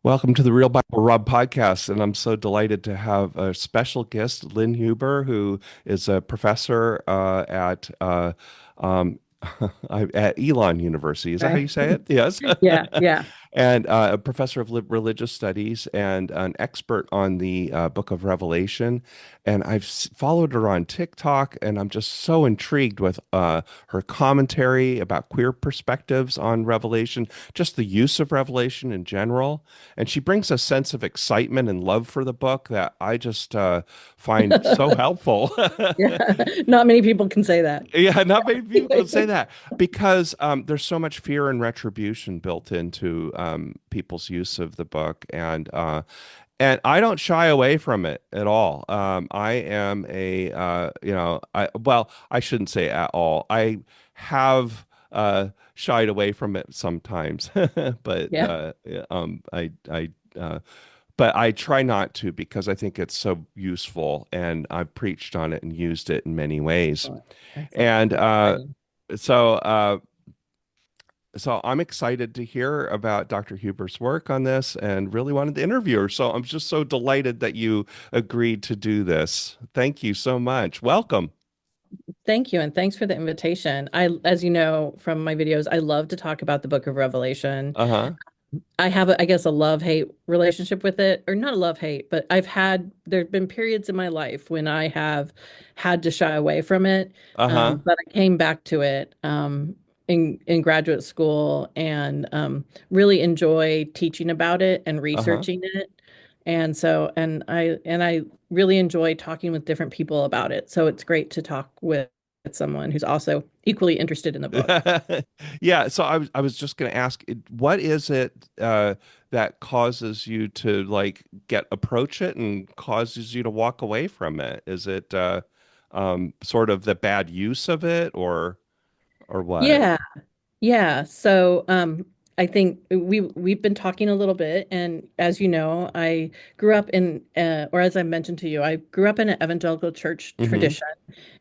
Welcome to the Real Bible Rob podcast, and I'm so delighted to have a special guest, Lynn Huber, who is a professor um, at Elon University. Is that how you Right. say it? Yes. Yeah, yeah. And a professor of religious studies and an expert on the book of Revelation. And I've followed her on TikTok, and I'm just so intrigued with her commentary about queer perspectives on Revelation, just the use of Revelation in general. And she brings a sense of excitement and love for the book that I just find so helpful. Yeah. Not many people can say that. Yeah, not many people can say that because there's so much fear and retribution built into people's use of the book, and I don't shy away from it at all. I am I shouldn't say at all. I have shied away from it sometimes, but Yeah. yeah, but I try not to because I think it's so useful, and I've preached on it and used it in many ways. Excellent. Excellent. And That's exciting. so, uh, so I'm excited to hear about Dr. Huber's work on this, and really wanted to interview her. So I'm just so delighted that you agreed to do this. Thank you so much. Welcome. Thank you, and thanks for the invitation. As you know from my videos, I love to talk about the Book of Revelation. Uh-huh. I have, I guess, a love-hate relationship with it, or not a love-hate, but there've been periods in my life when I have had to shy away from it. Uh-huh. But I came back to it in graduate school and really enjoy teaching about it and Uh-huh. researching it. And I really enjoy talking with different people about it. So it's great to talk with someone who's also equally interested in the book. Yeah, so I was just going to ask, what is it that causes you to like get approach it and causes you to walk away from it? Is it sort of the bad use of it, or what? Yeah. Yeah, so I think we've been talking a little bit, and as you know, I grew up or as I mentioned to you, I grew up in an evangelical church Mm-hmm. tradition,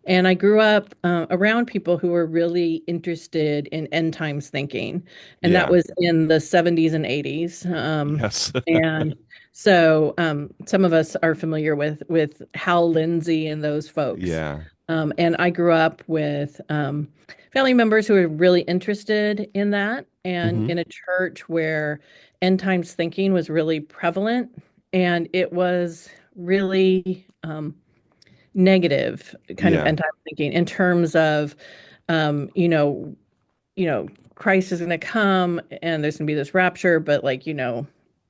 and I grew up around people who were really interested in end times thinking, and that Yeah. was in the 70s and 80s. Yes. And so some of us are familiar with Hal Lindsey and those folks. Yeah. And I grew up with family members who were really interested in that and Mm-hmm. in a church where end times thinking was really prevalent. And it was really negative kind of Yeah. end time thinking in terms of, um, you know, Christ is going to come and there's going to be this rapture, but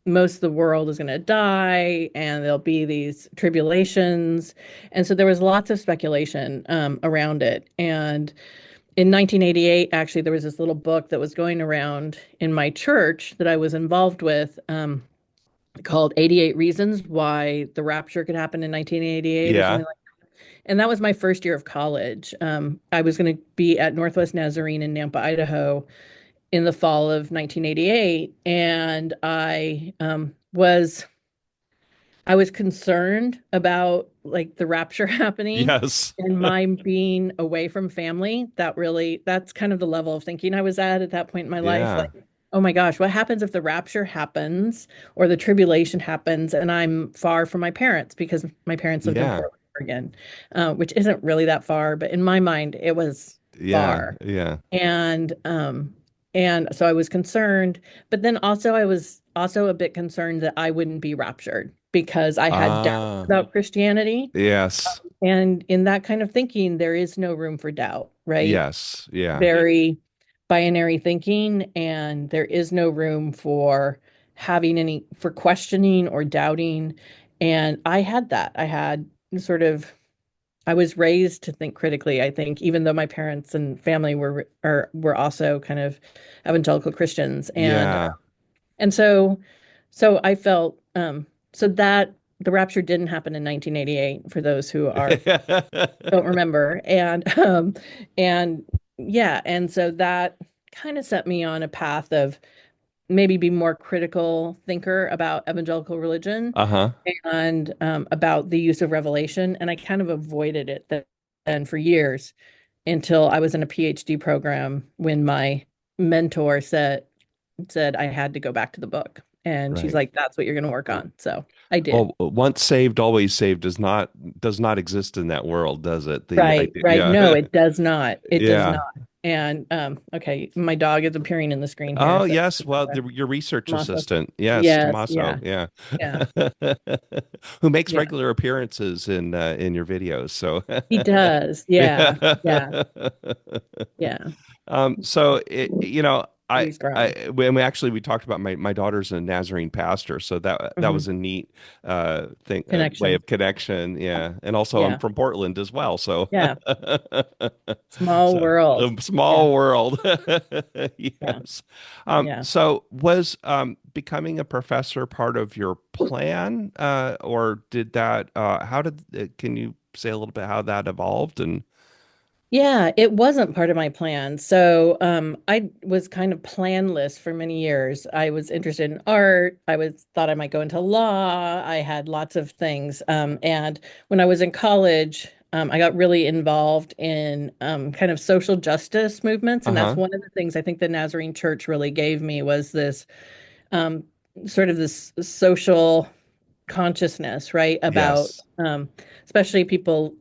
most of the world is going to die and there'll be these tribulations. And so there was lots of speculation around it. And in 1988, actually, there was this little book that was going around in my church that I was involved with called 88 Reasons Why the Rapture Could Happen in 1988 or Yeah. something like that. And that was my first year of college. I was going to be at Northwest Nazarene in Nampa, Idaho in the fall of 1988. And I was concerned about like the rapture happening Yes. and my being away from family. That's kind of the level of thinking I was at that point in my life. Yeah. Like, oh my gosh, what happens if the rapture happens or the tribulation happens and I'm far from my parents because my parents lived in Yeah. Portland, Oregon, which isn't really that far, but in my mind, it was Yeah. far. Yeah. And so I was concerned, but then also I was also a bit concerned that I wouldn't be raptured because I had doubts Ah, about Christianity. yes. And in that kind of thinking, there is no room for doubt, right? Yes. Yeah. Very binary thinking, and there is no room for for questioning or doubting. And I had that. I had sort of I was raised to think critically, I think, even though my parents and family were also kind of evangelical Christians. Yeah. And so I felt so that the rapture didn't happen in 1988 for those who are don't remember. And yeah, and so that kind of set me on a path of maybe be more critical thinker about evangelical religion Uh-huh. and about the use of revelation. And I kind of avoided it then for years until I was in a PhD program when my mentor said I had to go back to the book. And she's Right. like, that's what you're going to work on. So I did. Well, once saved, always saved does not exist in that world, does it? The Right, idea, right. No, yeah, it does not. It does not. yeah. And okay, my dog is appearing in the screen here. Oh So yes, well, your research Tommaso. assistant, yes, Yes, Tommaso, yeah, yeah, yeah, who makes yeah. regular appearances in your videos. So, He does. Yeah, yeah, yeah. yeah. So He's growing. when we talked about my daughter's a Nazarene pastor, so that Hmm. was a neat thing, way Connection. of connection, yeah. And also I'm Yeah, from Portland as well, so yeah. Small so world. a Yeah, small world. yeah, Yes. yeah. So was becoming a professor part of your plan, or did that? How did can you say a little bit how that evolved? And Yeah, it wasn't part of my plan. So, I was kind of planless for many years. I was interested in art. I was thought I might go into law. I had lots of things. And when I was in college, I got really involved in kind of social justice movements, and that's uh-huh. one of the things I think the Nazarene Church really gave me was this um, sort of this social consciousness, right? About Yes. especially people,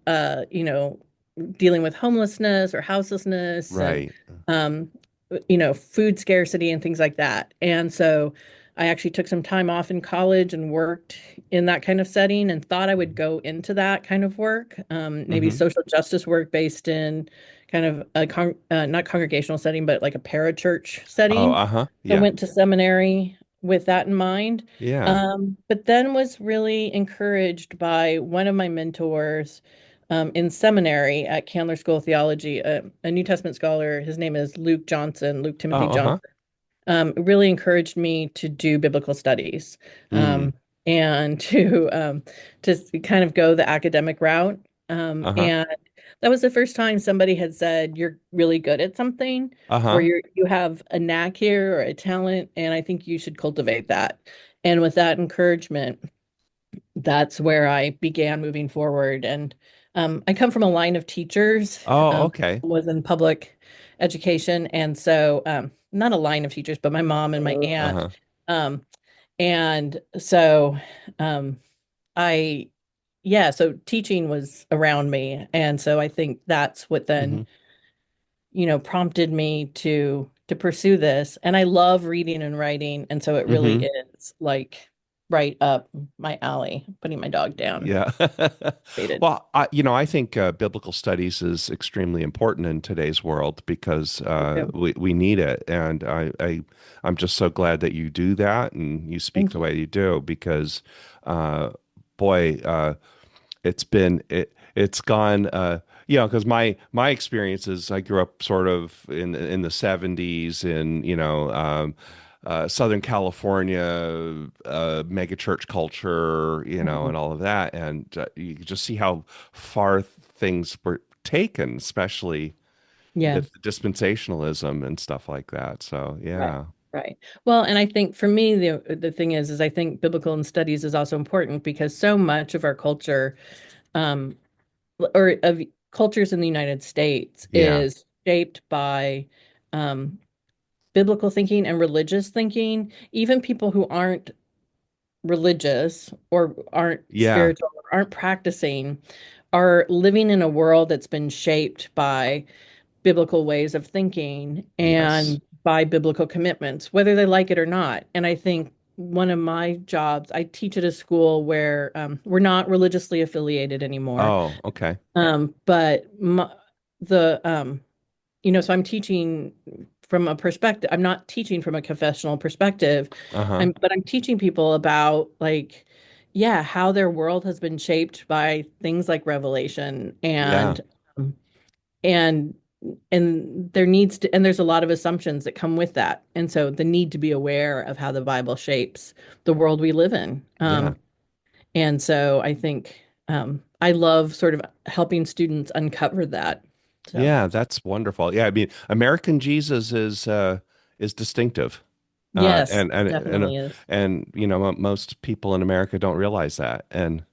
dealing with homelessness or houselessness and Right. um, food scarcity and things like that. And so I actually took some time off in college and worked in that kind of setting and thought I would go into that kind of work, maybe Mm-hmm. social justice work based in kind of a not congregational setting, but like a parachurch Oh, setting. uh-huh. So Yeah. went to seminary with that in mind. Yeah. But then was really encouraged by one of my mentors in seminary at Candler School of Theology, a New Testament scholar. His name is Luke Timothy Oh, uh-huh. Johnson. Really encouraged me to do biblical studies Mm. um, and to kind of go the academic route. Uh-huh. And that was the first time somebody had said, "You're really good at something, or Uh-huh. you have a knack here or a talent, and I think you should cultivate that." And with that encouragement, that's where I began moving forward. And I come from a line of teachers, Oh, okay. was in public education. And so, not a line of teachers, but my mom and my aunt. Uh-huh. Um, and so, um, I, yeah, so teaching was around me. And so I think that's what Mm-hmm. then, prompted me to pursue this. And I love reading and writing, and so it really Mm-hmm. is like right up my alley. Putting my dog down. Yeah. Faded. Well, I think biblical studies is extremely important in today's world because Me too. we need it. And I'm just so glad that you do that and you speak Thank the you. way you do because uh, boy, it's gone because my experiences, I grew up sort of in the 70s in Southern California, megachurch culture, Mhm. and all of that, and you could just see how far things were taken, especially Yeah, with dispensationalism and stuff like that. So right, yeah. right. Well, and I think for me, the thing is I think biblical and studies is also important because so much of our culture, um, or of cultures in the United States, Yeah. is shaped by um, biblical thinking and religious thinking. Even people who aren't religious or aren't Yeah. spiritual or aren't practicing are living in a world that's been shaped by biblical ways of thinking Yes. and by biblical commitments, whether they like it or not. And I think one of my jobs, I teach at a school where we're not religiously affiliated anymore. Oh, okay. But the so I'm teaching from a perspective. I'm not teaching from a confessional perspective. Uh-huh. But I'm teaching people about like, yeah, how their world has been shaped by things like Revelation Yeah. um, and there needs to and there's a lot of assumptions that come with that. And so the need to be aware of how the Bible shapes the world we live in. Yeah. And so I think I love sort of helping students uncover that. So Yeah, that's wonderful. Yeah, I mean, American Jesus is distinctive. Uh, yes, and and and uh, definitely is. and most people in America don't realize that. Yeah. And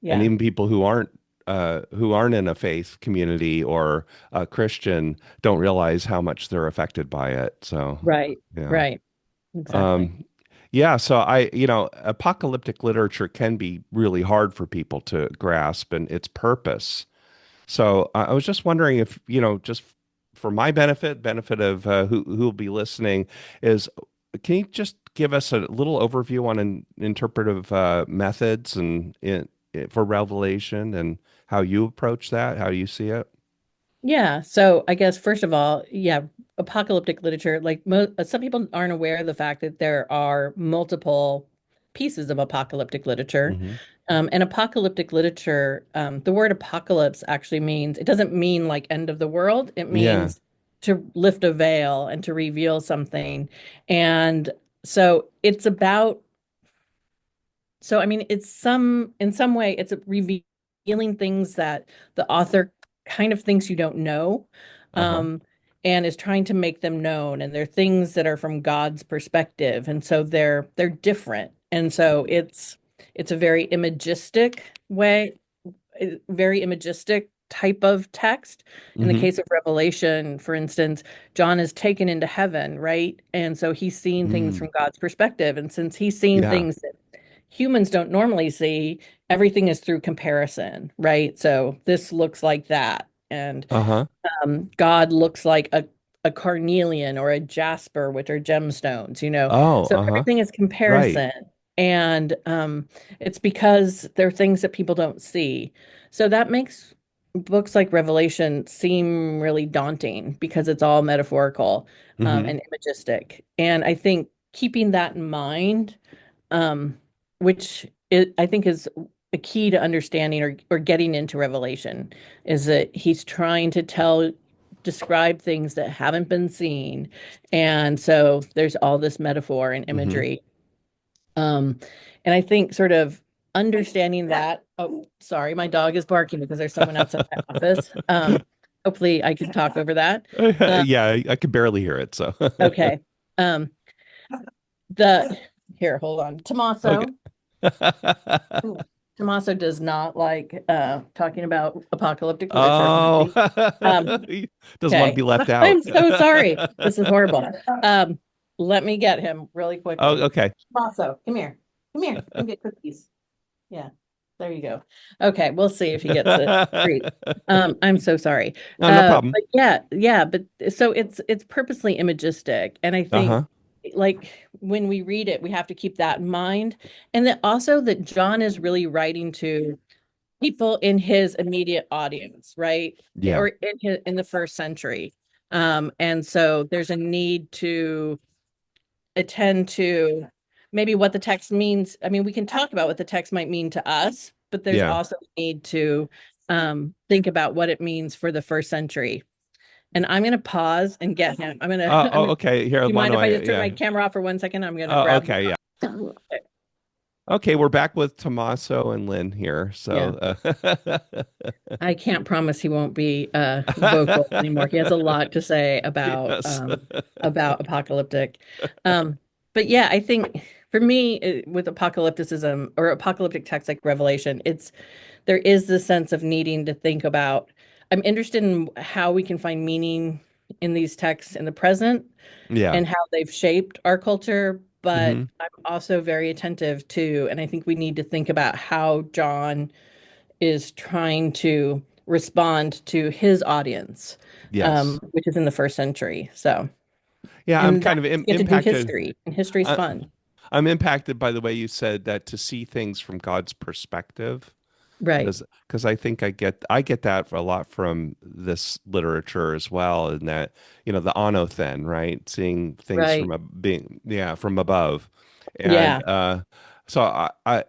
Yeah. even people who aren't in a faith community or a Christian don't realize how much they're affected by it. So, Right. yeah. Right. Exactly. Um, Yeah, so apocalyptic literature can be really hard for people to grasp and its purpose. So I was just wondering if, just for my benefit of who will be listening, is can you just give us a little overview on interpretive methods for Revelation and how you approach that, how you see it? Yeah. So I guess first of all, yeah, apocalyptic literature, like mo some people aren't aware of the fact that there are multiple pieces of apocalyptic literature. Hmm. And apocalyptic literature, the word apocalypse actually means, it doesn't mean like end of the world. It Yeah. means to lift a veil and to reveal something. And so it's about so, I mean, in some way, it's revealing things that the author kind of thinks you don't know, Uh-huh. um, and is trying to make them known. And they're things that are from God's perspective, and so they're different. And so it's a very imagistic way, very imagistic type of text. In the Hmm. case of Revelation, for instance, John is taken into heaven, right? And so he's seeing things Mm. from God's perspective. And since he's seeing Yeah. things that humans don't normally see, everything is through comparison, right? So this looks like that. And Uh-huh. God looks like a carnelian or a jasper, which are gemstones, you know. Oh, So uh-huh. everything is Right. comparison. And it's because there are things that people don't see. So that makes books like Revelation seem really daunting because it's all metaphorical Hmm. and imagistic. And I think keeping that in mind, um, I think is a key to understanding or getting into Revelation, is that he's trying to describe things that haven't been seen. And so there's all this metaphor and Hmm. imagery. Um, and I think sort of understanding that, oh, sorry, my dog is barking because there's someone outside my office. Hopefully I can talk over that. Uh, Yeah, I could barely hear it, so. okay. Um, the Here, hold on. Okay. Tommaso. Ooh, Tommaso does not like talking about apocalyptic literature. Oh, Um, he doesn't want to okay. be left out. I'm so sorry. This is horrible. Let me get him really Oh, quickly. okay. Tommaso, come here. Come here. Come get cookies. Yeah, there you go. Okay, we'll see if he gets a treat. I'm so sorry. No, no problem. But yeah, but so it's purposely imagistic, and I think Uh-huh. like when we read it, we have to keep that in mind, and that also that John is really writing to people in his immediate audience, right? Yeah. Or in the first century. And so there's a need to attend to maybe what the text means. I mean, we can talk about what the text might mean to us, but there's Yeah. also a need to think about what it means for the first century. And I'm going to pause and get him. I'm Oh, gonna, okay. Here, you why mind don't if I I? just turn my Yeah. camera off for 1 second? I'm going to Oh, grab okay. Yeah. one. Okay, we're back with Tommaso and Lynn here. Yeah. So, I can't promise he won't be vocal anymore. He has a lot to say yes. about apocalyptic. Um, but yeah, I think for me with apocalypticism or apocalyptic texts like Revelation, it's there is this sense of needing to think about. I'm interested in how we can find meaning in these texts in the present Yeah. and how they've shaped our culture. But Hmm. I'm also very attentive to, and I think we need to think about how John is trying to respond to his audience, Yes. which is in the first century. So, Yeah, I'm and kind that of you get to do impacted. history, and history's I, fun. I'm impacted by the way you said that to see things from God's perspective. Right, Because I think I get that a lot from this literature as well, and that the onothen, right, seeing things from right. a being from above, and Yeah, so I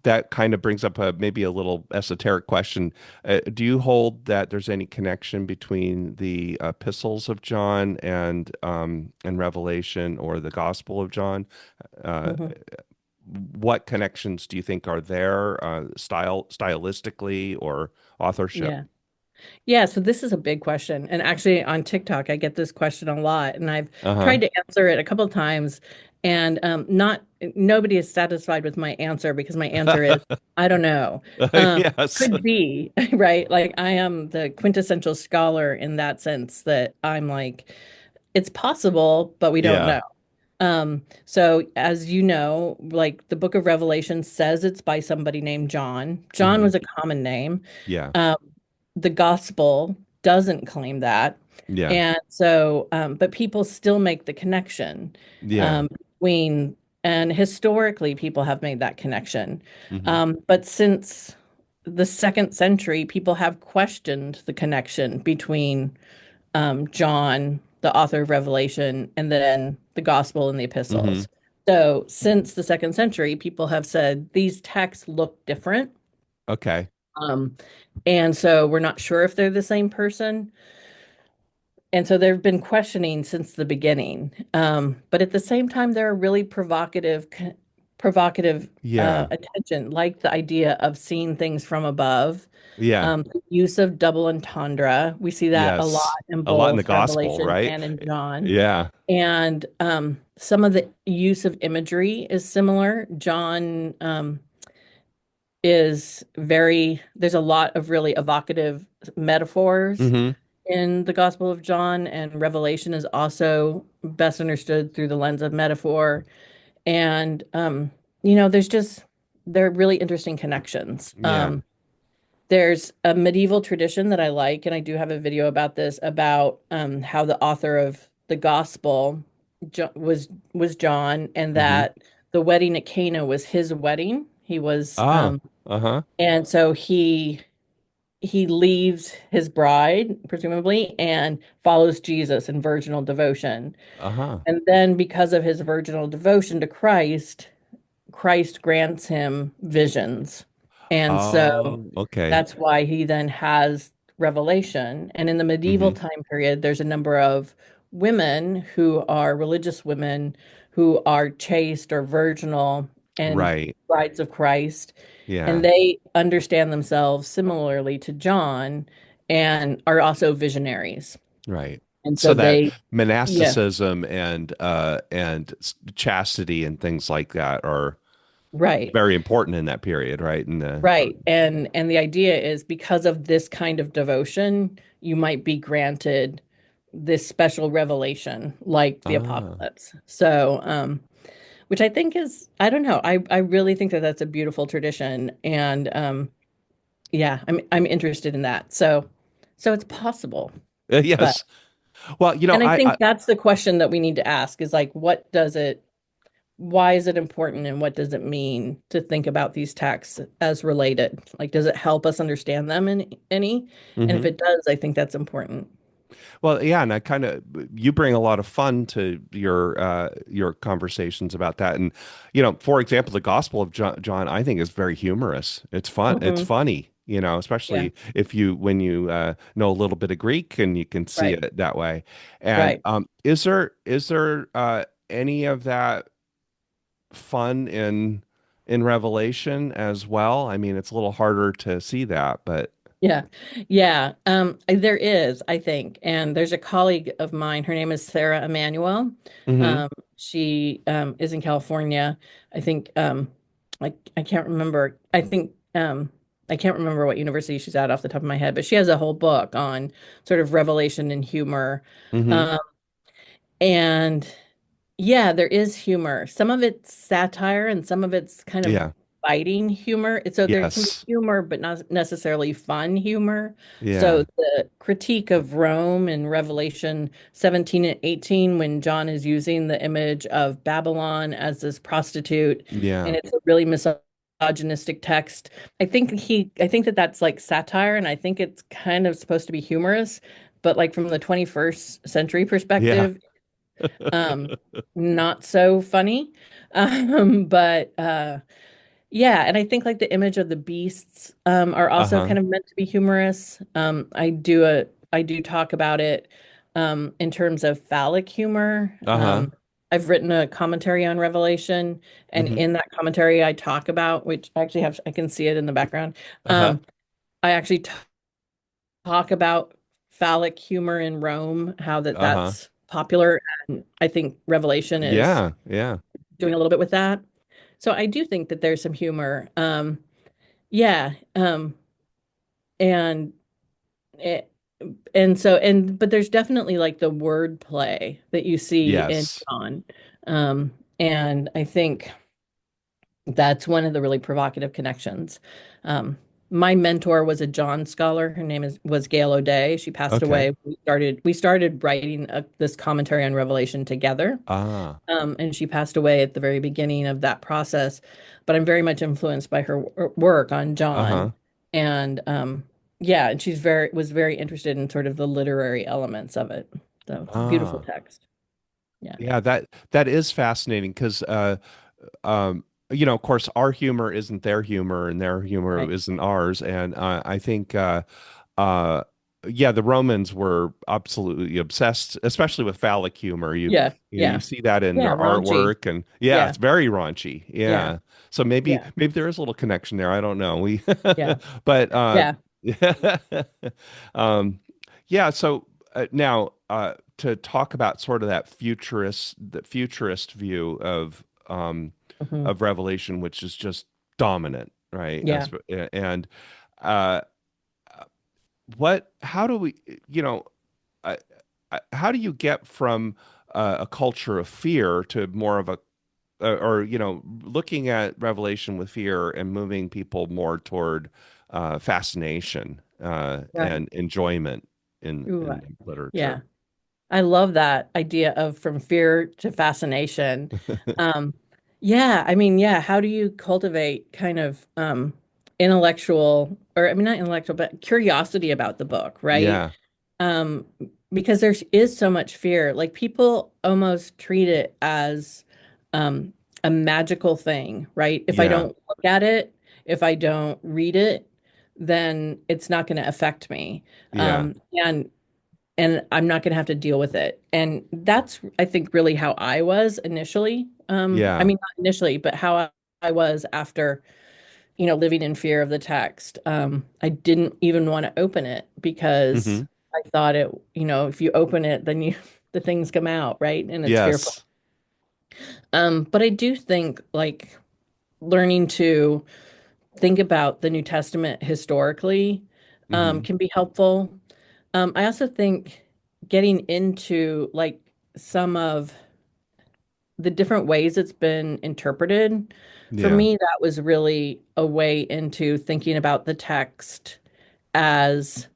that kind of brings up a maybe a little esoteric question. Do you hold that there's any connection between the epistles of John and Revelation or the Gospel of John? Uh, hmm, what connections do you think are there, stylistically or authorship? yeah. Yeah, so this is a big question. And actually on TikTok, I get this question a lot, and I've Uh-huh. tried to answer it a couple of times, and not nobody is satisfied with my answer because my answer is I don't know. Yes. Could be, right? Like I am the quintessential scholar in that sense that I'm like, it's possible, but we don't Yeah. know. So as you know, like the book of Revelation says it's by somebody named John. John Hmm. was a common name. Yeah. Um, the gospel doesn't claim that. Yeah. And so, but people still make the connection Yeah. between, and historically, people have made that connection. Hmm. But since the second century, people have questioned the connection between John, the author of Revelation, and then the gospel and the Hmm. epistles. So, since the second century, people have said these texts look different. Okay. Um, and so we're not sure if they're the same person. And so there have been questioning since the beginning. But at the same time, there are really provocative Yeah. attention, like the idea of seeing things from above. Yeah. The use of double entendre. We see that a lot Yes. in A lot in the both gospel, Revelation right? and in John. Yeah. And some of the use of imagery is similar. John there's a lot of really evocative metaphors Hmm. in the Gospel of John, and Revelation is also best understood through the lens of metaphor. And, there are really interesting connections. Yeah. There's a medieval tradition that I like, and I do have a video about this, about how the author of the gospel was John, and Hmm. that the wedding at Cana was his wedding. He was, Ah. Uh-huh. and so he leaves his bride, presumably, and follows Jesus in virginal devotion. Uh-huh. And then, because of his virginal devotion to Christ, Christ grants him visions. And so Oh, okay. that's why he then has revelation. And in the medieval Hmm. time period, there's a number of women who are religious women who are chaste or virginal and Right. brides of Christ. And Yeah. they understand themselves similarly to John and are also visionaries. Right. And So so that yeah, monasticism and chastity and things like that are right. very important in that period, right? And the Right. And the idea is because of this kind of devotion, you might be granted this special revelation like the ah. apocalypse. So, which I think is, I don't know, I really think that that's a beautiful tradition. And yeah, I'm interested in that. So it's possible. But Yes. Well, and I I think that's the question that we need to ask is like, why is it important and what does it mean to think about these texts as related? Like, does it help us understand them in any? And if hmm it does, I think that's important. Well, yeah, and I kind of you bring a lot of fun to your conversations about that, and for example, the Gospel of John, I think is very humorous. It's fun. It's Hmm. funny, Yeah, especially if you when you know a little bit of Greek and you can see right, it that way. And right. is there any of that fun in Revelation as well? I mean, it's a little harder to see that, but Yeah. Yeah. There is, I think. And there's a colleague of mine, her name is Sarah Emanuel. hmm She is in California. I think I can't remember. I can't remember what university she's at off the top of my head, but she has a whole book on sort of revelation and humor. hmm Um, and yeah, there is humor. Some of it's satire and some of it's kind of yeah, biting humor. So there can be yes, humor, but not necessarily fun humor. So yeah, the critique of Rome in Revelation 17 and 18, when John is using the image of Babylon as this prostitute, yeah. and it's a really misogynistic text. I think that that's like satire, and I think it's kind of supposed to be humorous, but like from the 21st century Yeah. perspective, um, not so funny. But yeah, and I think like the image of the beasts are also Uh-huh. kind of meant to be humorous. I do talk about it in terms of phallic humor. Uh-huh. I've written a commentary on Revelation, and hmm in that commentary I talk about, which I actually have, I can see it in the background. Uh-huh. Um, I actually talk about phallic humor in Rome, how Uh-huh. that's popular, and I think Revelation is Yeah, yeah. doing a little bit with that. So I do think that there's some humor. Yeah, and it. but there's definitely like the word play that you see in Yes. John. And I think that's one of the really provocative connections. Um, my mentor was a John scholar. Her name was Gail O'Day. She passed Okay. away. We started writing this commentary on Revelation together. Ah. And she passed away at the very beginning of that process. But I'm very much influenced by her work on John. Uh-huh. And yeah, and was very interested in sort of the literary elements of it. So it's a beautiful Ah. text. Yeah. Yeah, that is fascinating because um of course our humor isn't their humor and their humor Right. isn't ours, and I think uh yeah, the Romans were absolutely obsessed, especially with phallic humor. Yeah. You Yeah. see that in Yeah. their Raunchy. artwork, and yeah, Yeah. it's very raunchy. Yeah. Yeah. So maybe Yeah. maybe there is a little connection there. I don't know. We Yeah. but Yeah. um yeah, so now to talk about sort of the futurist view Hmm. of Revelation, which is just dominant, right? Yeah. And uh, how do we, you know, uh, how do you get from a culture of fear to more of a, or, looking at Revelation with fear and moving people more toward fascination Right. and enjoyment Right. in literature? Yeah. I love that idea of from fear to fascination. Um, yeah, I mean, yeah, how do you cultivate kind of intellectual, or I mean, not intellectual, but curiosity about the book, right? Yeah. Um, because there is so much fear. Like people almost treat it as um, a magical thing, right? If I Yeah. don't look at it, if I don't read it, then it's not going to affect me. Yeah. And I'm not going to have to deal with it. And that's, I think, really how I was initially. I Yeah. mean, not initially, but how I was after, living in fear of the text. I didn't even want to open it because Hmm. I thought if you open it, then the things come out, right? And it's fearful. Yes. But I do think like learning to think about the New Testament historically Hmm. can be helpful. I also think getting into like some of the different ways it's been interpreted, for Yeah. me, that was really a way into thinking about the text as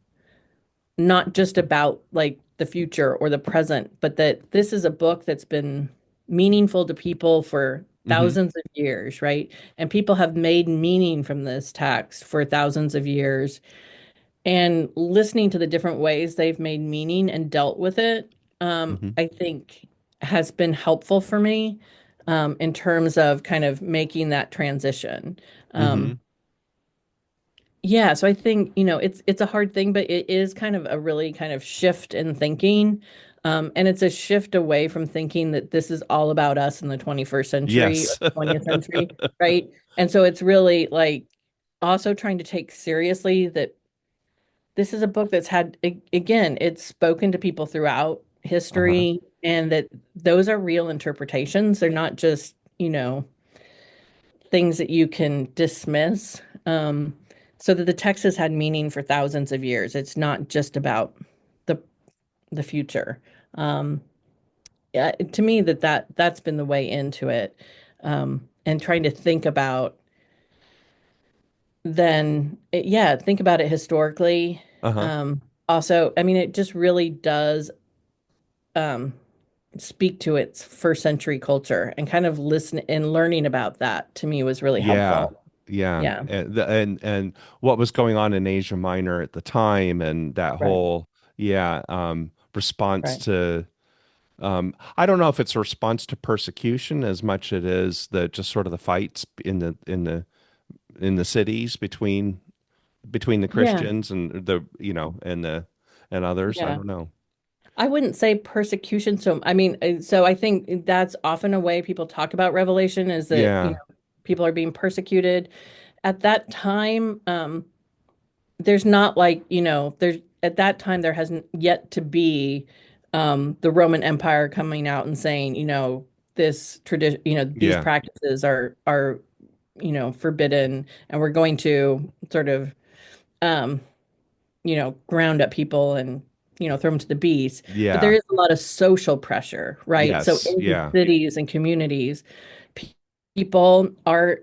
not just about like the future or the present, but that this is a book that's been meaningful to people for Hmm. thousands of years, right? And people have made meaning from this text for thousands of years. And listening to the different ways they've made meaning and dealt with it, Hmm. I think has been helpful for me in terms of kind of making that transition. Hmm. Um, yeah, so I think, it's a hard thing, but it is kind of a really kind of shift in thinking. And it's a shift away from thinking that this is all about us in the 21st century or Yes. 20th century, right? And so it's really like also trying to take seriously that this is a book that's again, it's spoken to people throughout Uh-huh. history, and that those are real interpretations. They're not just, things that you can dismiss. So that the text has had meaning for thousands of years. It's not just about the the future. Um, yeah, to me that's been the way into it, and trying to think about yeah, think about it historically. Uh-huh. Also, I mean, it just really does um, speak to its first century culture, and kind of listen and learning about that to me was really Yeah. helpful. Yeah. Yeah, And what was going on in Asia Minor at the time and that right, whole response right. to I don't know if it's a response to persecution as much it is the just sort of the fights in the cities between the Yeah, Christians and the and others. I yeah. don't know. I wouldn't say persecution. So, I mean, so I think that's often a way people talk about Revelation is that, Yeah. people are being persecuted. At that time, there's not like, there's at that time there hasn't yet to be the Roman Empire coming out and saying, this tradition, these Yeah. practices are forbidden, and we're going to sort of um ground up people and, throw them to the beast. But there Yeah. is a lot of social pressure, right? So Yes. in the Yeah. cities and communities, pe- people are,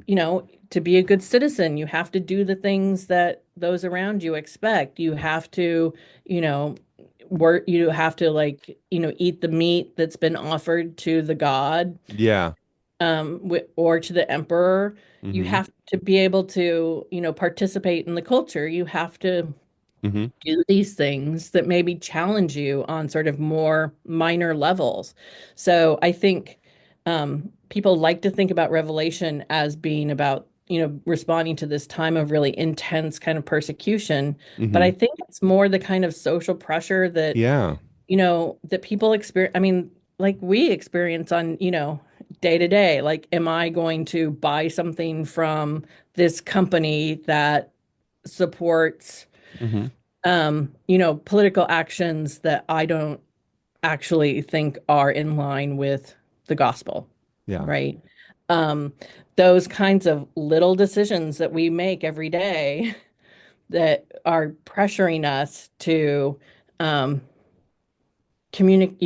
to be a good citizen, you have to do the things that those around you expect. You have to, you know, work, you have to like, eat the meat that's been offered to the god, Yeah. or to the emperor. You Mm-hmm. have to be able to, participate in the culture. You have to Mm-hmm. do these things that maybe challenge you on sort of more minor levels. So I think people like to think about Revelation as being about, responding to this time of really intense kind of persecution. But Mm-hmm. I think it's more the kind of social pressure that, Yeah. that people experience. I mean, like we experience on, day to day. Like, am I going to buy something from this company that supports Mm-hmm. political actions that I don't actually think are in line with the gospel, Yeah. right? Um, those kinds of little decisions that we make every day that are pressuring us to um, communicate,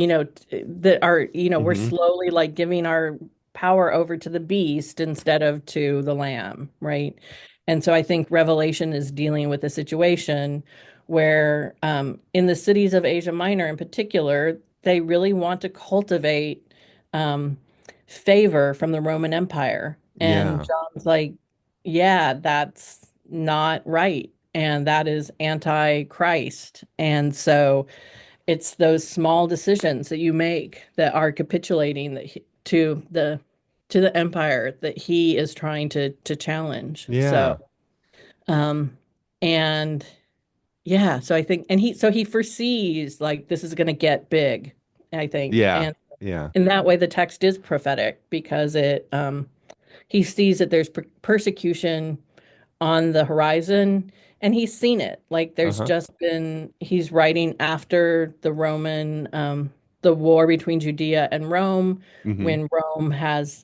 that are, we're Mm-hmm. slowly like giving our power over to the beast instead of to the lamb, right? And so I think Revelation is dealing with a situation where in the cities of Asia Minor in particular, they really want to cultivate um, favor from the Roman Empire. And Yeah. John's like, yeah, that's not right. And that is anti-Christ. And so it's those small decisions that you make that are capitulating to the empire that he is trying to challenge. So, Yeah. um, and yeah, so I think, and he foresees like this is going to get big, I think, Yeah. and Yeah. in that way, the text is prophetic because he sees that there's persecution on the horizon, and he's seen it. Like there's Uh-huh. just been he's writing after the war between Judea and Rome, Mm-hmm. when Rome has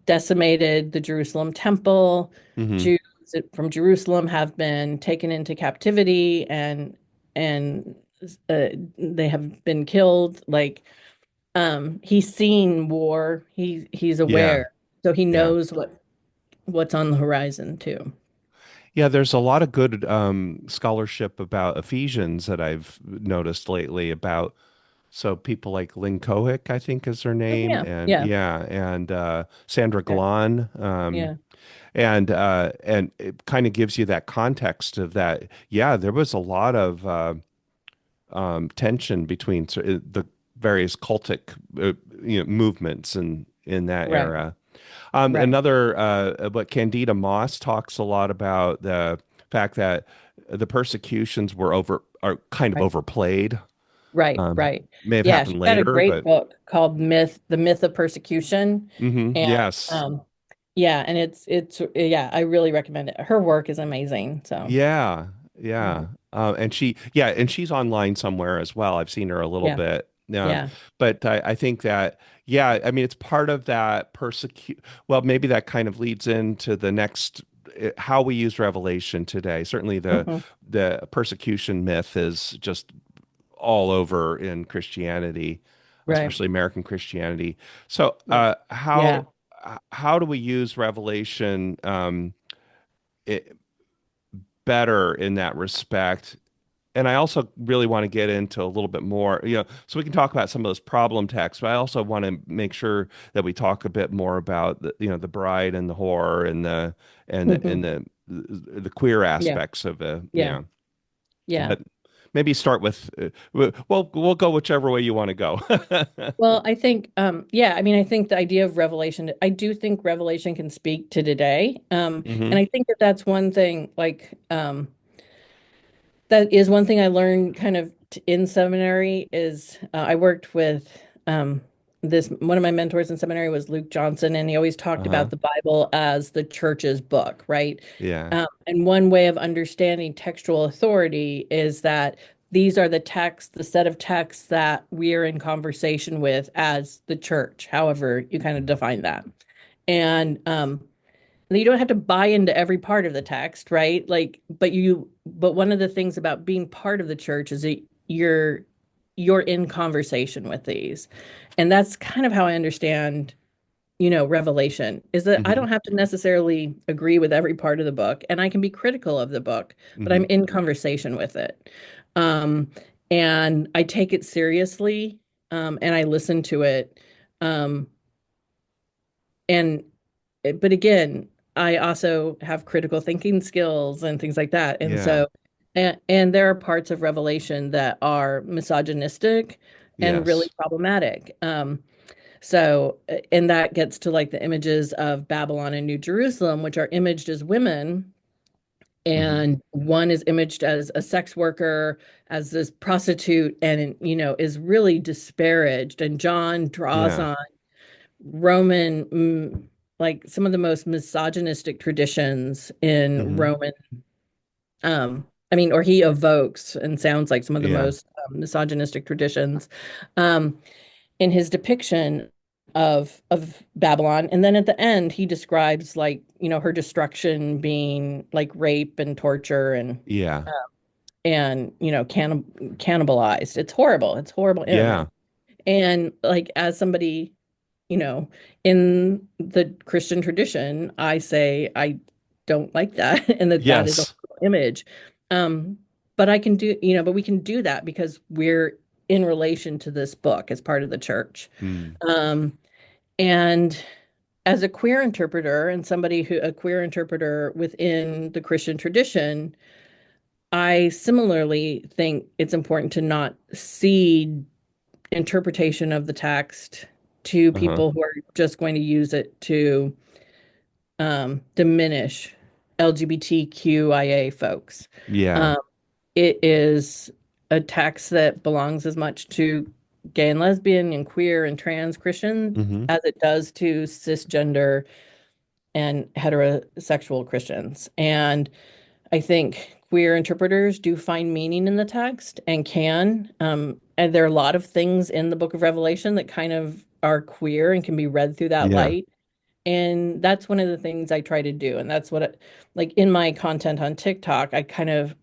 decimated the Jerusalem temple. Mm-hmm. Jews from Jerusalem have been taken into captivity, and they have been killed. Like he's seen war. He's Yeah. aware, so he Yeah. knows what's on the horizon too. Yeah, there's a lot of good scholarship about Ephesians that I've noticed lately about so people like Lynn Cohick, I think is her Oh, name, yeah, and yeah, yeah, and Sandra yeah, Glahn, yeah, and it kind of gives you that context of that. Yeah, there was a lot of tension between the various cultic movements in that right, era. right, Another, but Candida Moss talks a lot about the fact that the persecutions are kind of right, overplayed. right, Um, right. may have Yeah, she's happened got a later, great but book called The Myth of Persecution. And yes, yeah, and yeah, I really recommend it. Her work is amazing. So, yeah, yeah. mhm. And she's online somewhere as well. I've seen her a little Yeah, bit. yeah. But I think that, yeah, I mean, it's part of that persecute. Well, maybe that kind of leads into the next, how we use Revelation today. Certainly Hmm. the persecution myth is just all over in Christianity, Right. especially American Christianity. So, Yeah. Yeah. how do we use Revelation it, better in that respect? And I also really want to get into a little bit more, so we can talk about some of those problem texts, but I also want to make sure that we talk a bit more about the bride and the whore and Hmm. the queer Yeah. aspects of it. Yeah. Yeah. Yeah. But maybe start with, we'll go whichever way you want to go. Well, I think, yeah, I mean, I think the idea of Revelation, I do think Revelation can speak to today. And Hmm. I think that that's one thing, like, that is one thing I learned kind of in seminary is I worked with this one of my mentors in seminary was Luke Johnson, and he always talked Uh-huh. about the Bible as the church's book, right? Yeah. And one way of understanding textual authority is that these are the set of texts that we're in conversation with as the church, however you kind of define that. And you don't have to buy into every part of the text, right? Like, but one of the things about being part of the church is that you're in conversation with these. And that's kind of how I understand, Revelation is that I Hmm. don't have to necessarily agree with every part of the book, and I can be critical of the book, but I'm Hmm. in conversation with it. Um, and I take it seriously, and I listen to it. Um, and but again, I also have critical thinking skills and things like that. And Yeah. so, and there are parts of Revelation that are misogynistic and really Yes. problematic. And that gets to like the images of Babylon and New Jerusalem, which are imaged as women. Hmm. And one is imaged as a sex worker, as this prostitute, and, is really disparaged. And John draws Yeah. on Roman, like some of the most misogynistic traditions in Hmm. Roman. I mean, or he evokes and sounds like some of the Yeah. most misogynistic traditions um, in his depiction of Babylon. And then at the end, he describes like, her destruction being like rape and torture Yeah. and cannibalized. It's horrible. It's horrible image. Yeah. And like as somebody you know, in the Christian tradition, I say I don't like that and that is a Yes. horrible image. Um, but but we can do that because we're in relation to this book as part of the church. Mm. Um, and as a queer interpreter and a queer interpreter within the Christian tradition, I similarly think it's important to not cede interpretation of the text to Uh-huh. people who are just going to use it to diminish LGBTQIA folks. Yeah. Um, it is a text that belongs as much to gay and lesbian and queer and trans Christian Hmm. as it does to cisgender and heterosexual Christians. And I think queer interpreters do find meaning in the text and can. And there are a lot of things in the book of Revelation that kind of are queer and can be read through that Yeah. light. And that's one of the things I try to do. And that's like in my content on TikTok, I kind of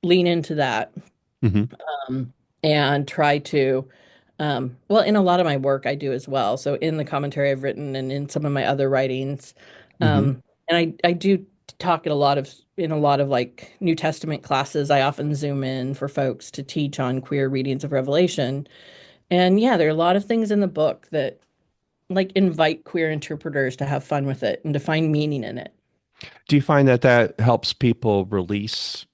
lean into that Hmm. um, and try to, well, in a lot of my work, I do as well. So in the commentary I've written and in some of my other writings, Hmm. and I do talk in a lot of like New Testament classes. I often zoom in for folks to teach on queer readings of Revelation. And yeah, there are a lot of things in the book that like invite queer interpreters to have fun with it and to find meaning in it. Do you find that that helps people release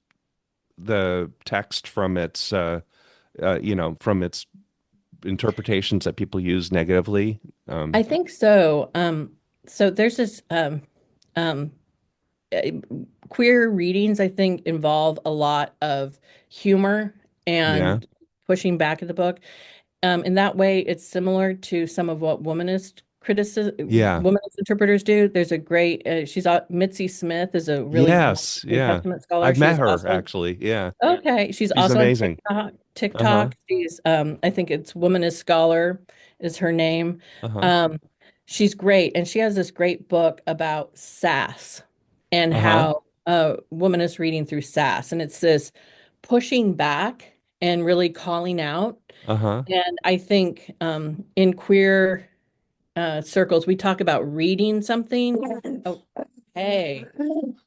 the text from its, from its interpretations that people use negatively? I think so. So there's this um, uh, queer readings, I think, involve a lot of humor Yeah. and pushing back at the book. In that way, it's similar to some of what Yeah. womanist interpreters do. There's a great, Mitzi Smith is a really great Yes. New Yeah. Testament scholar. I've She met is her also actually. Yeah. okay. She's She's also on amazing. TikTok. Uh-huh. She's, I think it's Womanist Scholar is her name. Uh-huh. Um, she's great, and she has this great book about sass and Uh-huh. how a woman is reading through sass, and it's this pushing back and really calling out. Uh-huh. And I think in queer circles, we talk about reading something. Oh, hey,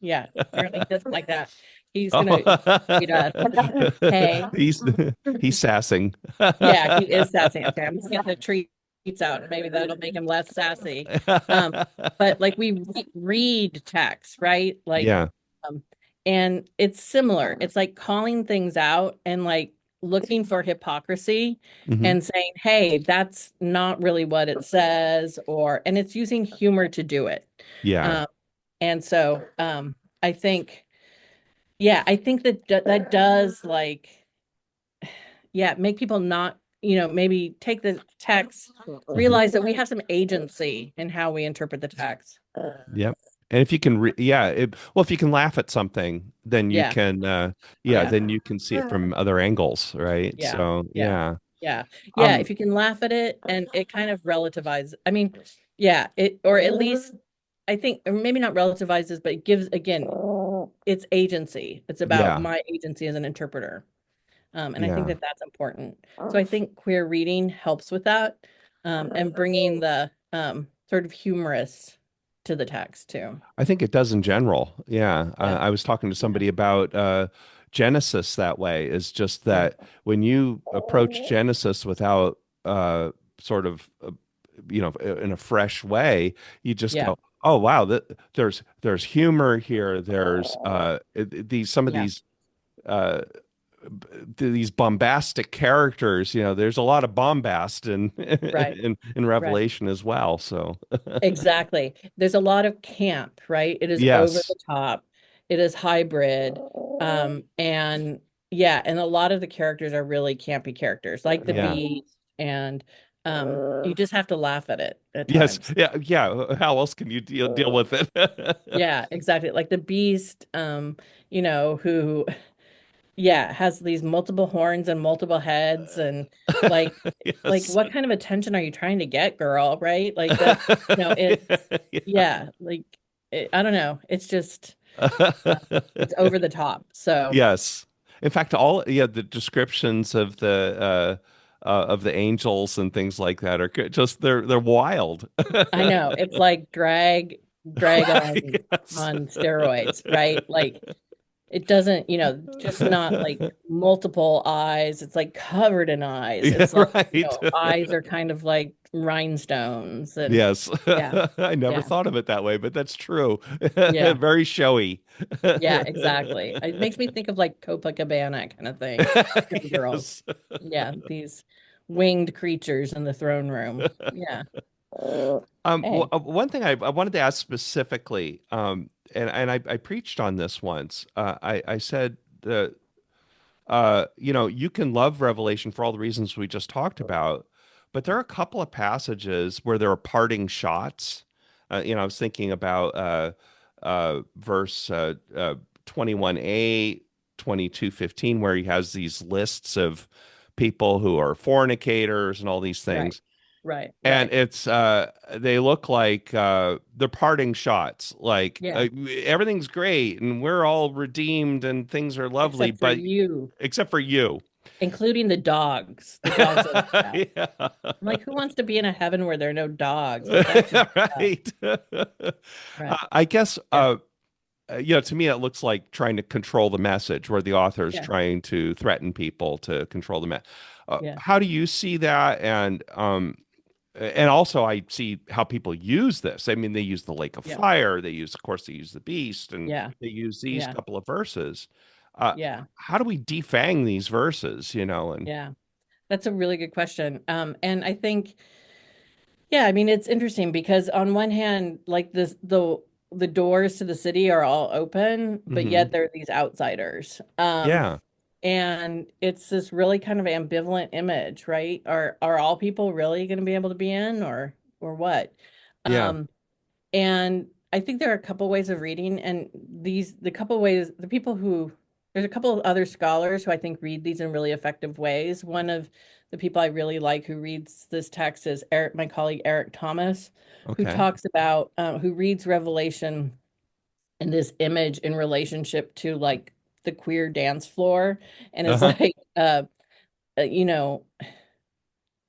yeah, apparently he doesn't like that. He's gonna Oh. read us. Hey, He's he's sassing. yeah, he is sassy. Okay, I'm just getting the treats out. Maybe that'll make him less sassy. Um, but like read text, right? Yeah. Um, and it's similar. It's like calling things out and like looking for hypocrisy Hmm. and saying, hey, that's not really what it says, and it's using humor to do it. Yeah. Um, and so I think, yeah, I think that does like, yeah, make people not, maybe take the text, Hmm. realize that we have some agency in how we interpret the text. Yep. And if you can well, if you can laugh at something, then you Yeah, can yeah, then you can see it from other angles, right? yeah, So, yeah, yeah. yeah, yeah. Um If you can laugh at it and it kind of relativizes, I mean, yeah, or at least I think, or maybe not relativizes, but it gives, again, it's agency. It's about Yeah. my agency as an interpreter. And I think Yeah. that that's important. So I think queer reading helps with that, and bringing the sort of humorous to the text too. I think it does in general. Yeah. Yeah, I was talking to yeah, somebody about Genesis that way, is just yeah, that when you approach Genesis without sort of, in a fresh way, you just yeah, go, oh, wow, there's humor here. There's these some of yeah. uh, these bombastic characters. There's a lot of bombast in Right, in right. Revelation as well. So, Exactly. There's a lot of camp, right? It is over yes. the top. It is hybrid. And yeah, and a lot of the characters are really campy characters, like the Yeah. Beast, and you just have to laugh at it at Yes. times. Yeah. Yeah. How else can you deal with it? Yeah, exactly. Like the Beast, who yeah, has these multiple horns and multiple heads and like Yes. what kind of attention are you trying to get, girl, right? Like that's, it's Yeah. yeah, I don't know. It's just it's over the top. So, Yes. In fact, the descriptions of the angels and things like that are just they're wild. I know it's like drag Right. Yes. on steroids, right? Like it doesn't, just not like multiple eyes. It's like covered in eyes. Yeah, It's like, right. eyes are kind of like rhinestones and Yes. yeah, I never yeah, thought of it that way, but that's true. yeah, Very showy. yeah, exactly. It makes me think of like Copacabana kind of thing. Showgirls. Yes. Yeah, these winged creatures in the throne room. Yeah. Hey. One thing I wanted to ask specifically, and I preached on this once. I said that you can love Revelation for all the reasons we just talked about, but there are a couple of passages where there are parting shots. I was thinking about verse 21a, 22:15, where he has these lists of people who are fornicators and all these Right. things. Right. And Right. it's they look like they're parting shots. Like Yeah. everything's great and we're all redeemed and things are lovely, Except for but you, except for you. including the dogs. The dogs are left out. Yeah. I'm like, who wants to be in a heaven where there are no dogs? Like that's messed up. Right. Right. I guess Yeah. to me it looks like trying to control the message, where the author's Yeah. trying to threaten people to control the message. Yeah. How do you see that? And also, I see how people use this. I mean, they use the lake of Yeah. fire. Of course, they use the beast, and Yeah. they use these Yeah. couple of verses. Uh, Yeah. how do we defang these verses? And Yeah. That's a really good question. And I think, yeah, I mean, it's interesting because on one hand, like the doors to the city are all open, but hmm yet there are these outsiders. yeah, And it's this really kind of ambivalent image, right? Are all people really going to be able to be in or what? yeah, Um, and I think there are a couple ways of reading, and the couple ways, the people who, there's a couple of other scholars who I think read these in really effective ways. One of the people I really like who reads this text is my colleague Eric Thomas, who okay, talks about, who reads Revelation and this image in relationship to like the queer dance floor. And it's uh-huh, like, uh, you know,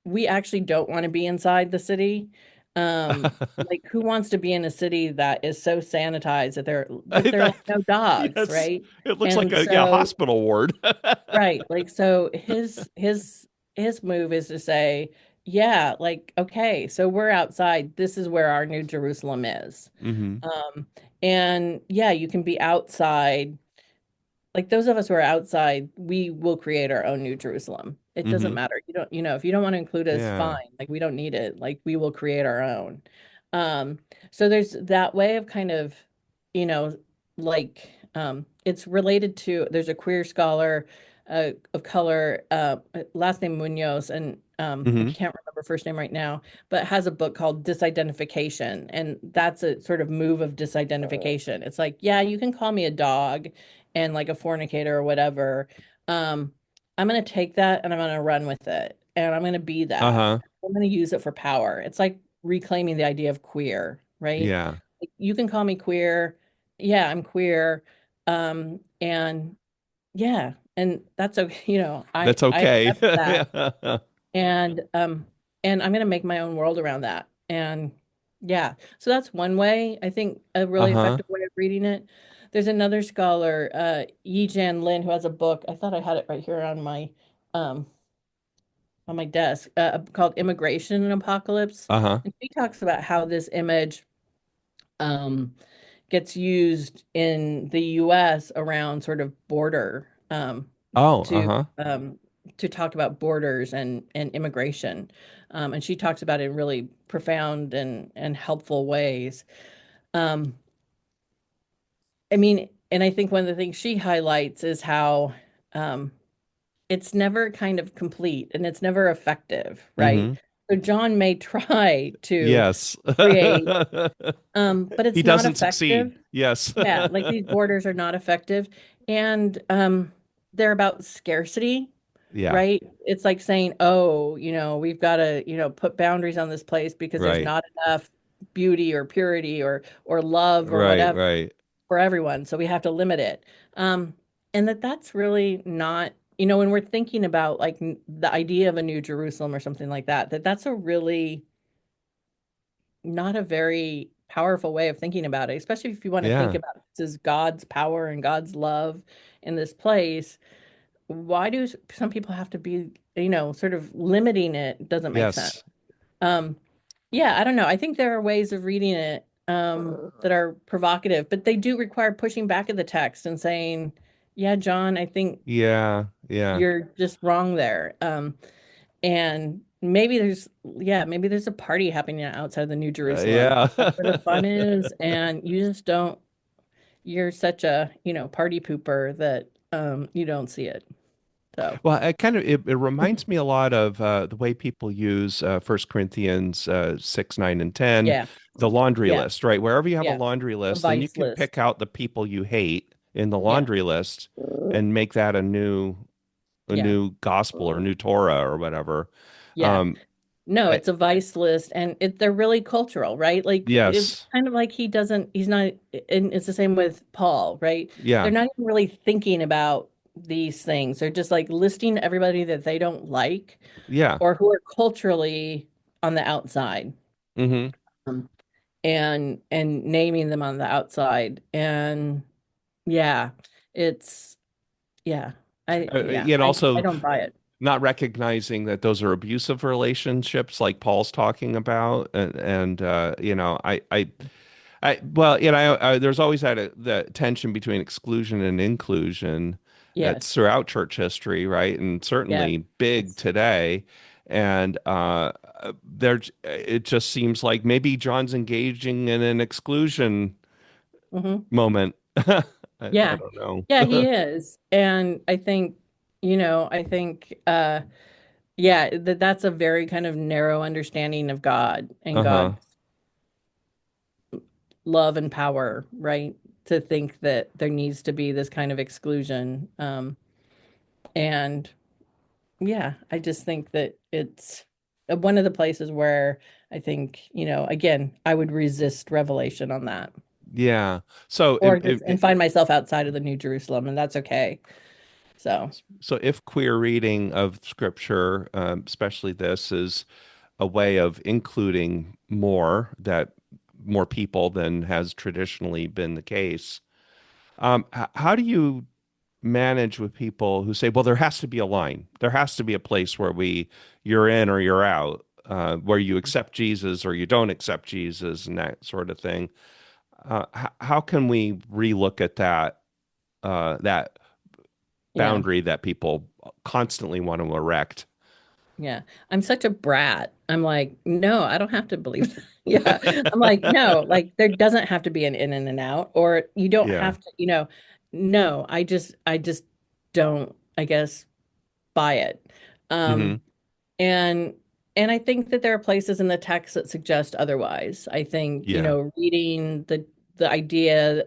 we actually don't want to be inside the city. Like who wants to be in a city that is so sanitized that there are like no dogs, yes, right? it looks like And a so, hospital ward. right, like so his move is to say, yeah, like okay, so we're outside. This is where our new Jerusalem is. hmm Um, and yeah, you can be outside like those of us who are outside, we will create our own New Jerusalem. It doesn't hmm matter. You don't, if you don't want to include us, Yeah. fine. Like we don't need it. Like we will create our own. Um, so there's that way of kind of, you know, it's related to there's a queer scholar of color, last name Munoz, and I hmm can't remember first name right now, but has a book called Disidentification. And that's a sort of move of disidentification. It's like, yeah, you can call me a dog and like a fornicator or whatever. Um, I'm going to take that and I'm going to run with it. And I'm going to be that. Uh-huh. I'm going to use it for power. It's like reclaiming the idea of queer, right? Yeah. you can call me queer. Yeah, I'm queer. And yeah, and that's okay. That's I okay. accept that. And I'm going to make my own world around that. And yeah, so that's one way, I think, a really Uh-huh. effective way of reading it. There's another scholar, Yii-Jan Lin, who has a book. I thought I had it right here um on my desk, called Immigration and Apocalypse. Uh-huh. And she talks about how this image um gets used in the US around sort of border, Oh, to uh-huh. talk about borders and immigration. And she talks about it in really profound and helpful ways. Um, I mean, and I think one of the things she highlights is how um, it's never kind of complete and it's never effective, right? Mm-hmm. So John may try to Yes. create, but He it's not doesn't succeed. effective. Yes. Yeah, like these borders are not effective, and they're about scarcity, Yeah, right? It's like saying, oh, we've got to, put boundaries on this place because there's right. not enough beauty or purity or love or Right, whatever right. for everyone, so we have to limit it. Um, and that's really not, when we're thinking about like the idea of a New Jerusalem or something like that, that's a really not a very powerful way of thinking about it, especially if you want to think Yeah. about this as God's power and God's love in this place. Why do some people have to be, sort of limiting it? Doesn't make sense. Yes. Um, yeah, I don't know. I think there are ways of reading it that are provocative, but they do require pushing back at the text and saying, yeah, John, I think Yeah, yeah. you're just wrong there. And maybe there's a party happening outside the New Jerusalem. Yeah. That's where the fun is, and you just don't. You're such a, party pooper that you don't see it. So Well, it reminds me a lot of the way people use 1 Corinthians 6, 9, and 10, yeah, the laundry yeah, list, right? Wherever you have a yeah. laundry A list, then you vice can list. pick out the people you hate in the Yeah, laundry list and make that a yeah, new gospel or new Torah or whatever. yeah. Um, No, I, it's a vice list, and they're really cultural, right? Like it's yes. kind of like he's not, and it's the same with Paul, right? They're Yeah. not even really thinking about these things. They're just like listing everybody that they don't like Yeah. or who are culturally on the outside, Hmm. um, and naming them on the outside. And yeah, it's yeah, Yet I also don't buy it. not recognizing that those are abusive relationships like Paul's talking about and well, there's always the tension between exclusion and inclusion that's Yes, throughout church history, right? And yeah, certainly big it's today. And it just seems like maybe John's engaging in an exclusion hmm moment. I yeah, don't know. yeah, he is, and I think yeah, that's a very kind of narrow understanding of God and Uh-huh. God's love and power, right? To think that there needs to be this kind of exclusion. And yeah, I just think that it's one of the places where I think, again, I would resist revelation on that, Yeah. So or just and find myself outside of the New Jerusalem, and that's okay. So, if queer reading of scripture, especially this, is a way of including more people than has traditionally been the case, how do you manage with people who say, "Well, there has to be a line. There has to be a place where you're in or you're out, where you accept Jesus or you don't accept Jesus, and that sort of thing." How can we relook at that yeah. boundary that people constantly want to erect? Yeah. I'm such a brat. I'm like, no, I don't have to believe that. Yeah. I'm like, no, like there doesn't have to be an in and an out, or you don't Yeah. have to, no, I just don't, I guess, buy it. Hmm. Um, and and I think that there are places in the text that suggest otherwise. I think, Yeah. reading the idea,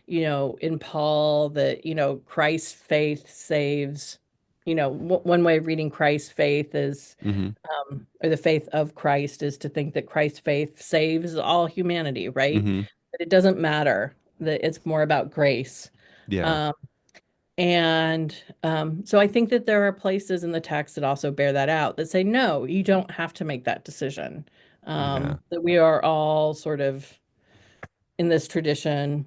in Paul that, Christ's faith saves, one way of reading Christ's faith is, Hmm. or the faith of Christ is to think that Christ's faith saves all humanity, right? Hmm. that it doesn't matter, that it's more about grace. Yeah. Um, and so I think that there are places in the text that also bear that out that say, no, you don't have to make that decision. Yeah. That we are all sort of in this tradition.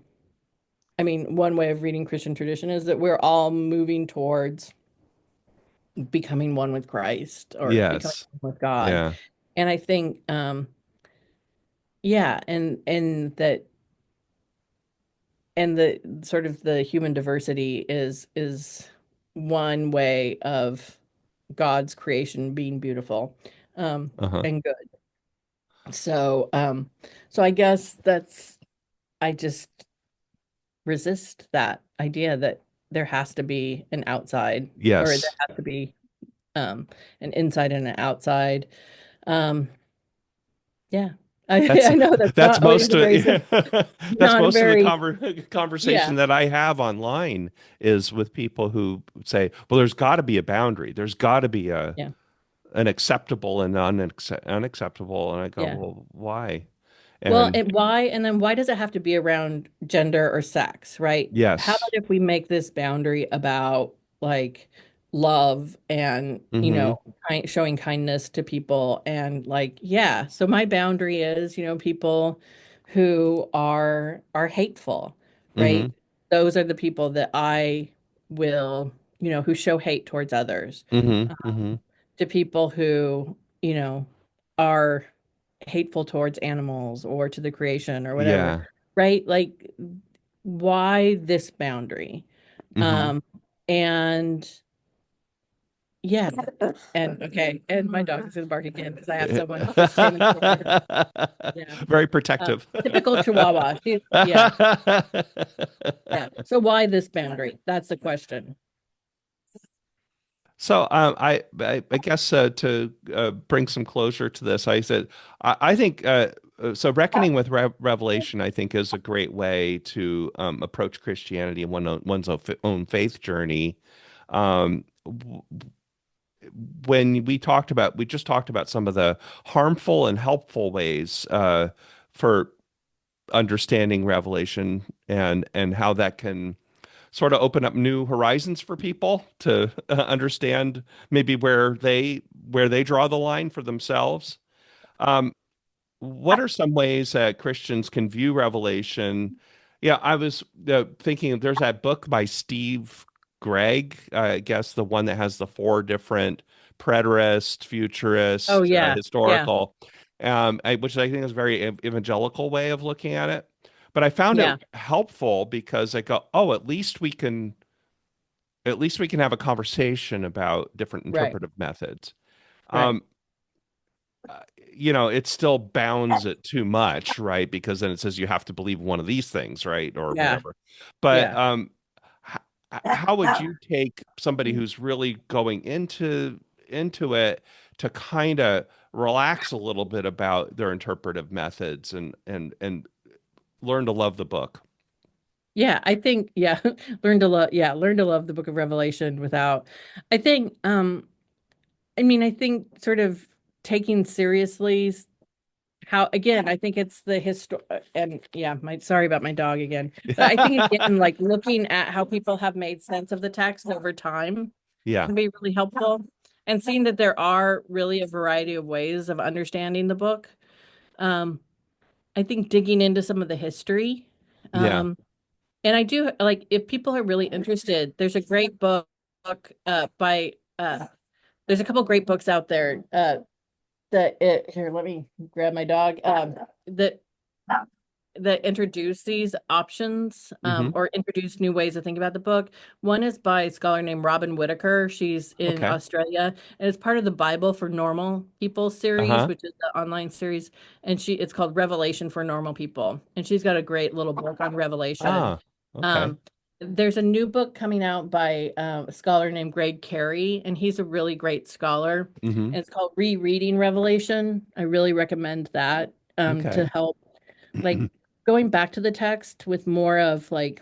I mean, one way of reading Christian tradition is that we're all moving towards becoming one with Christ or becoming Yes. one with God. Yeah. And I think, yeah, and the sort of the human diversity is one way of God's creation being beautiful, Uh-huh. and good. So, so I guess I just resist that idea that there has to be an outside, or there Yes. has to be um an inside and an outside. Um, yeah. That's I know that's that's not always most a of very that's not a most of the very conversation yeah, that I have online is with people who say, "Well, there's got to be a boundary. There's got to be a yeah, an acceptable and unacceptable." And I go, yeah. "Well, why?" Well, And and why, and then why does it have to be around gender or sex, right? How about yes. if we make this boundary about like love and, Mm-hmm. showing kindness to people and like, yeah, so my boundary is, people who are hateful, Mm-hmm. right? Those are the people that I will, who show hate towards others. Mm-hmm. Mm-hmm. Um, to people who, are hateful towards animals or to the creation or whatever, Yeah. right? Like, why this boundary? Mm-hmm. Um, and yeah, and okay, and my dog is gonna bark again because I have someone just came in the door. Yeah, Very protective. typical Chihuahua. Yeah, yeah. So why this boundary? That's the question. So I guess to bring some closure to this, I said I think so. Reckoning with Revelation, I think, is a great way to approach Christianity and one's own faith journey. W- when we just talked about some of the harmful and helpful ways for understanding Revelation and how that can sort of open up new horizons for people to understand maybe where they draw the line for themselves. Um, what are some ways that Christians can view Revelation? Yeah, I was thinking there's that book by Steve Gregg, I guess the one that has the four different preterist, Oh futurist, yeah, yeah, historical, which I think is a very evangelical way of looking at it. But I found it yeah, helpful because I go, oh, at least we can have a conversation about different right, interpretive methods. right. Um, uh, it still bounds it too much, right? Because then it says you have to believe one of these things, right? Or Yeah, whatever. But yeah. h- how would you take somebody who's really going into it to kind of relax a little bit about their interpretive methods and learn to love the book? Yeah, I think learn to love the book of Revelation without I think I think sort of taking seriously how again, I think it's the history and yeah, my sorry about my dog again. But I think again like looking at how people have made sense of the text over time Yeah. can be really helpful and seeing that there are really a variety of ways of understanding the book. Um I think digging into some of the history. Yeah. Um And I do like if people are really interested, there's a great book by there's a couple great books out there that it here, let me grab my dog that introduce these options Hmm. or introduce new ways to think about the book. One is by a scholar named Robyn Whitaker. She's in Okay. Australia and it's part of the Bible for Normal People series, Uh-huh. which is the online series. And it's called Revelation for Normal People. And she's got a great little book on Revelation. Ah, okay. Um, there's a new book coming out by a scholar named Gregg Carey, and he's a really great scholar. Hmm. And it's called Rereading Revelation. I really recommend that to Okay. help like going back to the text with more of like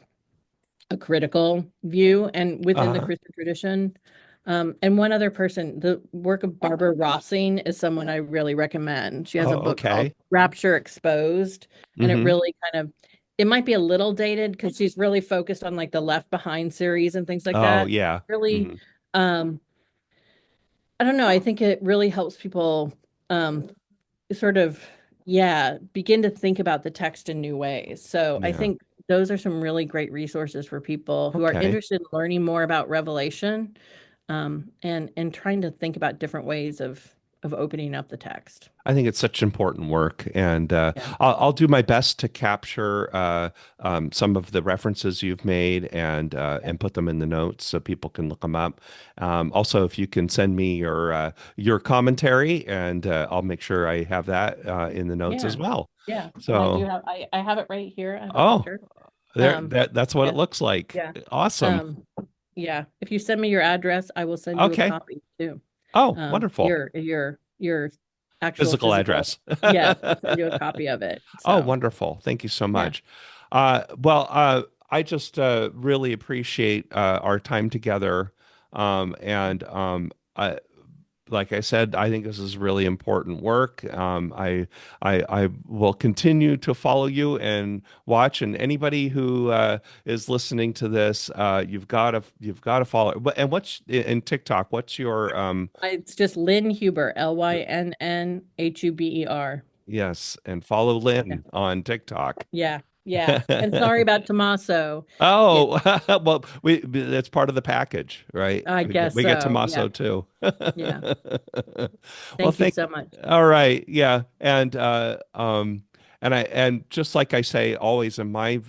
a critical view and within the Uh-huh. Christian tradition. And one other person, the work of Barbara Rossing is someone I really recommend. She has a Oh, book called okay. Rapture Exposed, and it Hmm. really kind of, it might be a little dated because she's really focused on like the Left Behind series and things like Oh, that. yeah. Really, Hmm. um, I don't know. I think it really helps people um, sort of, yeah, begin to think about the text in new ways. So I Yeah. think those are some really great resources for people who are Okay. interested in learning more about Revelation, and trying to think about different ways of opening up the text. I think it's such important work, and Yeah. I'll do my best to capture some of the references you've made Yeah. and put them in the notes so people can look them up. Also, if you can send me your commentary, and I'll make sure I have that in the notes as Yeah. well. Yeah. And I do So, have I have it right here. I have a oh, picture. there Um, that's what it yeah. looks like. Yeah. Awesome. Um, yeah. If you send me your address, I will send you a Okay. copy too. Oh, wonderful. Your actual Physical physical. address. Yes, I'll send you a copy of it. Oh, So wonderful. Thank you so yeah. much. I just really appreciate our time together. And like I said, I think this is really important work. I will continue to follow you and watch. And anybody who is listening to this, you've got to follow. And what's in TikTok? What's your It's just Lynn Huber, Lynnhuber. yes, and follow Yeah. Lynn on TikTok. Yeah. Yeah. And sorry about Tommaso. Yeah, Oh, well, we that's part of the package, right? I guess We get so. Yeah. Tommaso too. Yeah. Well, Thank you thank. so much. All right, yeah, and just like I say always in my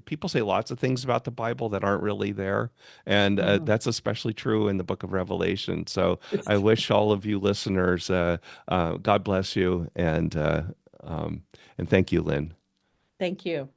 people say lots of things about the Bible that aren't really there, and Mhm. that's especially true in the Book of Revelation. So I wish all of you listeners, God bless you, um, and thank you, Lynn. Thank you.